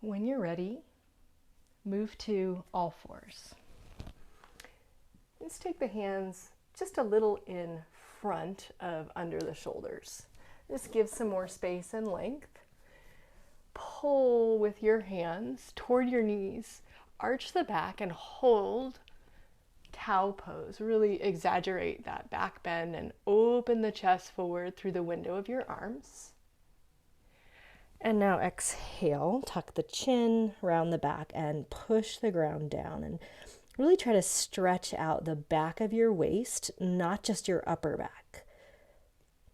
When you're ready, move to all fours. Let's take the hands just a little in front of under the shoulders. This gives some more space and length. Pull with your hands toward your knees, arch the back and hold cow pose. Really exaggerate that back bend and open the chest forward through the window of your arms. And now exhale, tuck the chin, round the back, and push the ground down. And really try to stretch out the back of your waist, not just your upper back.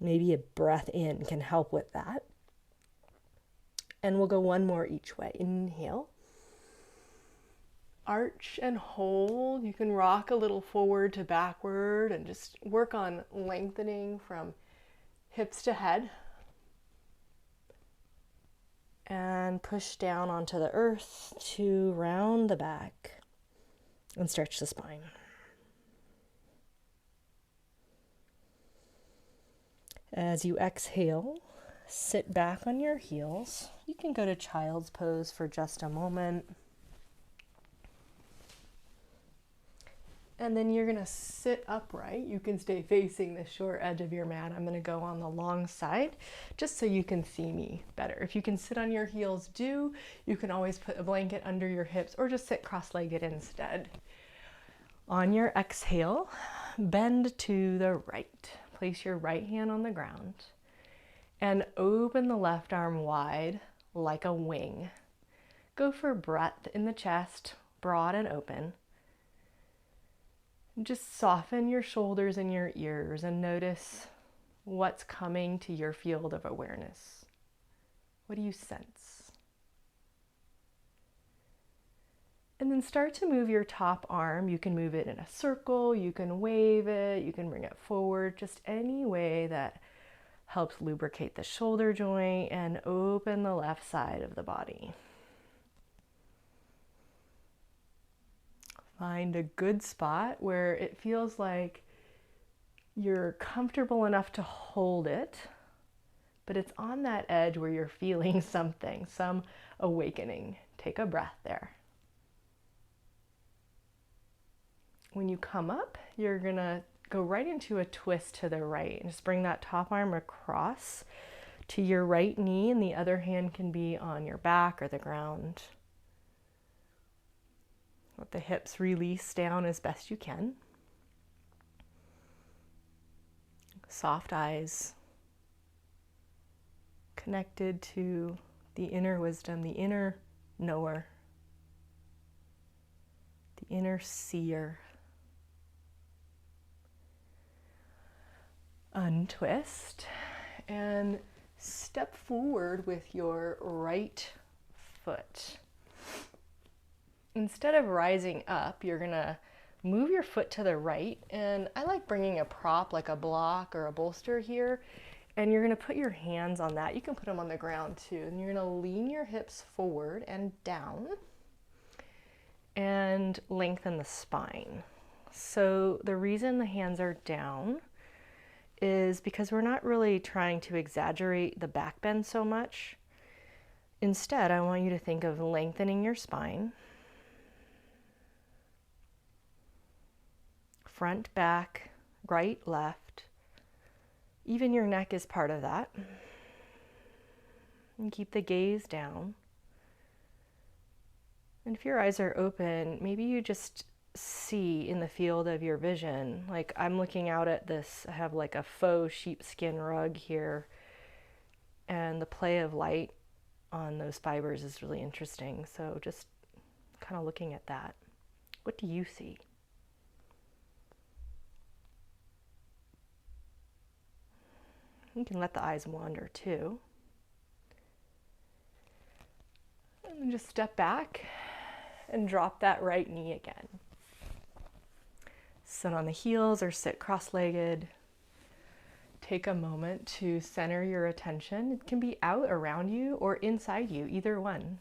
Maybe a breath in can help with that. And we'll go one more each way. Inhale. Arch and hold. You can rock a little forward to backward and just work on lengthening from hips to head. And push down onto the earth to round the back and stretch the spine. As you exhale, sit back on your heels. You can go to child's pose for just a moment. And then you're going to sit upright. You can stay facing the short edge of your mat. I'm going to go on the long side just so you can see me better. If you can sit on your heels, do. You can always put a blanket under your hips or just sit cross-legged instead. On your exhale, bend to the right. Place your right hand on the ground and open the left arm wide like a wing. Go for breadth in the chest, broad and open. Just soften your shoulders and your ears and notice what's coming to your field of awareness. What do you sense? And then start to move your top arm. You can move it in a circle, you can wave it, you can bring it forward, just any way that helps lubricate the shoulder joint and open the left side of the body. Find a good spot where it feels like you're comfortable enough to hold it, but it's on that edge where you're feeling something, some awakening. Take a breath there. When you come up, you're gonna go right into a twist to the right and just bring that top arm across to your right knee, and the other hand can be on your back or the ground. Let the hips release down as best you can. Soft eyes, connected to the inner wisdom, the inner knower, the inner seer. Untwist and step forward with your right foot. Instead of rising up, you're gonna move your foot to the right, and I like bringing a prop like a block or a bolster here, and you're gonna put your hands on that. You can put them on the ground too, and you're gonna lean your hips forward and down and lengthen the spine. So the reason the hands are down is because we're not really trying to exaggerate the back bend so much. Instead, I want you to think of lengthening your spine. Front, back, right, left. Even your neck is part of that. And keep the gaze down. And if your eyes are open, maybe you just see in the field of your vision, like I'm looking out at this, I have like a faux sheepskin rug here, and the play of light on those fibers is really interesting. So just kind of looking at that. What do you see? You can let the eyes wander too. And then just step back and drop that right knee again. Sit on the heels or sit cross-legged. Take a moment to center your attention. It can be out around you or inside you, either one.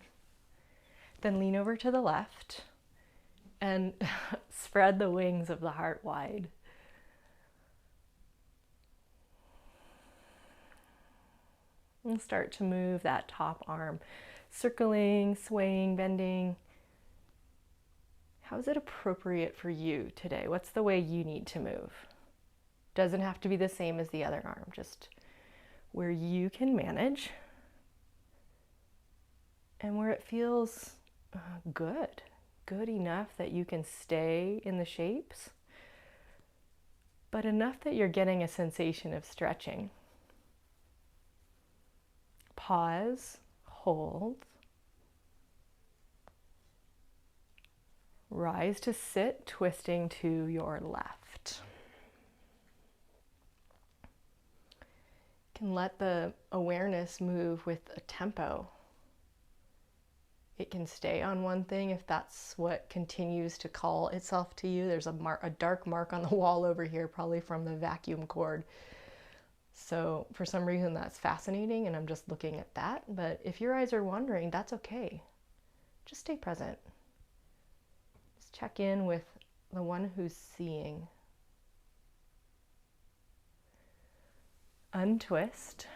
Then lean over to the left and spread the wings of the heart wide. And start to move that top arm, circling, swaying, bending. How is it appropriate for you today? What's the way you need to move? Doesn't have to be the same as the other arm, just where you can manage and where it feels good enough that you can stay in the shapes, but enough that you're getting a sensation of stretching. Pause, hold, rise to sit, twisting to your left. You can let the awareness move with a tempo. It can stay on one thing if that's what continues to call itself to you. There's a dark mark on the wall over here, probably from the vacuum cord. So for some reason that's fascinating and I'm just looking at that. But if your eyes are wandering, that's okay. Just stay present. Just check in with the one who's seeing. Untwist.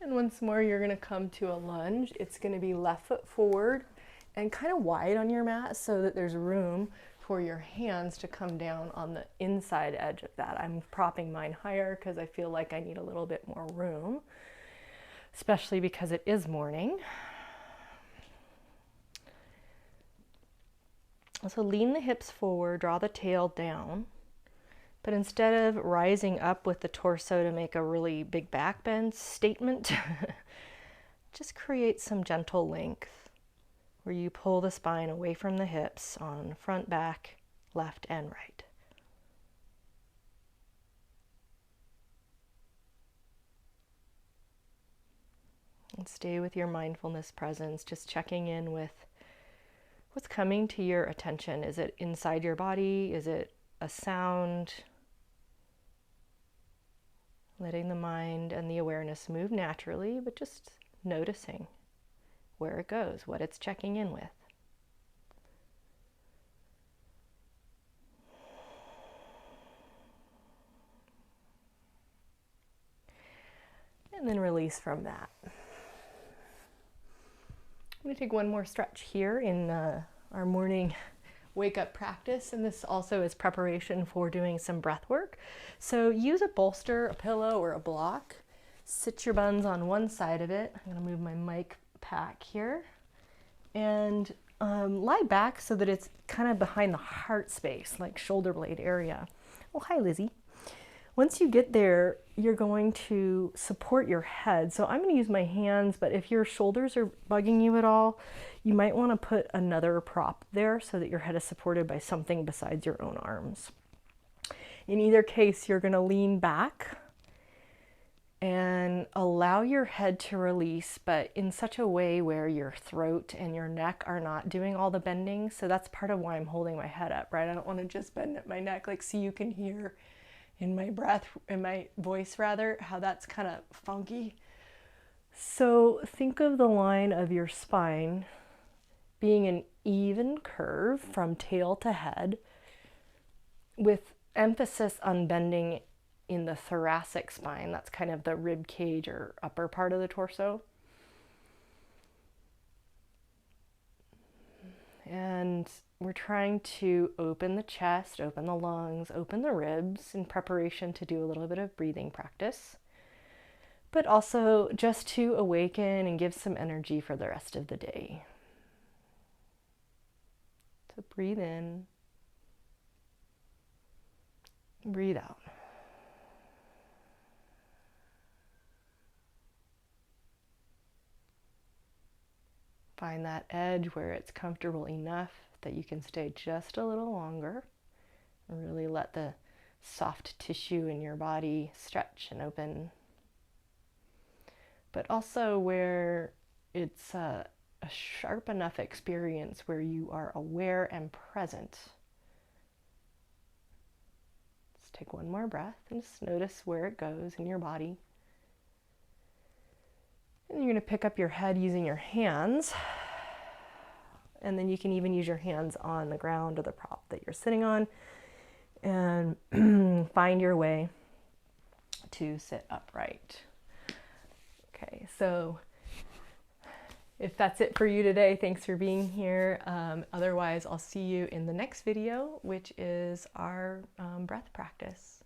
And once more, you're going to come to a lunge. It's going to be left foot forward and kind of wide on your mat so that there's room for your hands to come down on the inside edge of that. I'm propping mine higher because I feel like I need a little bit more room, especially because it is morning. So lean the hips forward, draw the tail down. But instead of rising up with the torso to make a really big back bend statement, just create some gentle length where you pull the spine away from the hips on front, back, left, and right. And stay with your mindfulness presence, just checking in with what's coming to your attention. Is it inside your body? Is it a sound? Letting the mind and the awareness move naturally, but just noticing where it goes, what it's checking in with. And then release from that. I'm going to take one more stretch here in our morning wake up practice, and this also is preparation for doing some breath work. So use a bolster, a pillow, or a block. Sit your buns on one side of it. I'm going to move my mic pack here and lie back so that it's kind of behind the heart space, like shoulder blade area. Oh, hi, Lizzie. Once you get there, you're going to support your head. So I'm going to use my hands, but if your shoulders are bugging you at all, you might want to put another prop there so that your head is supported by something besides your own arms. In either case, you're going to lean back and allow your head to release, but in such a way where your throat and your neck are not doing all the bending. So that's part of why I'm holding my head up, right? I don't want to just bend at my neck, like so you can hear in my breath, in my voice rather, how that's kind of funky. So think of the line of your spine being an even curve from tail to head with emphasis on bending in the thoracic spine. That's kind of the rib cage or upper part of the torso. And we're trying to open the chest, open the lungs, open the ribs in preparation to do a little bit of breathing practice, but also just to awaken and give some energy for the rest of the day. So breathe in, breathe out. Find that edge where it's comfortable enough that you can stay just a little longer and really let the soft tissue in your body stretch and open. But also where it's a sharp enough experience where you are aware and present. Let's take one more breath and just notice where it goes in your body. And you're going to pick up your head using your hands. And then you can even use your hands on the ground or the prop that you're sitting on. And find your way to sit upright. Okay, so if that's it for you today, thanks for being here. Otherwise, I'll see you in the next video, which is our breath practice.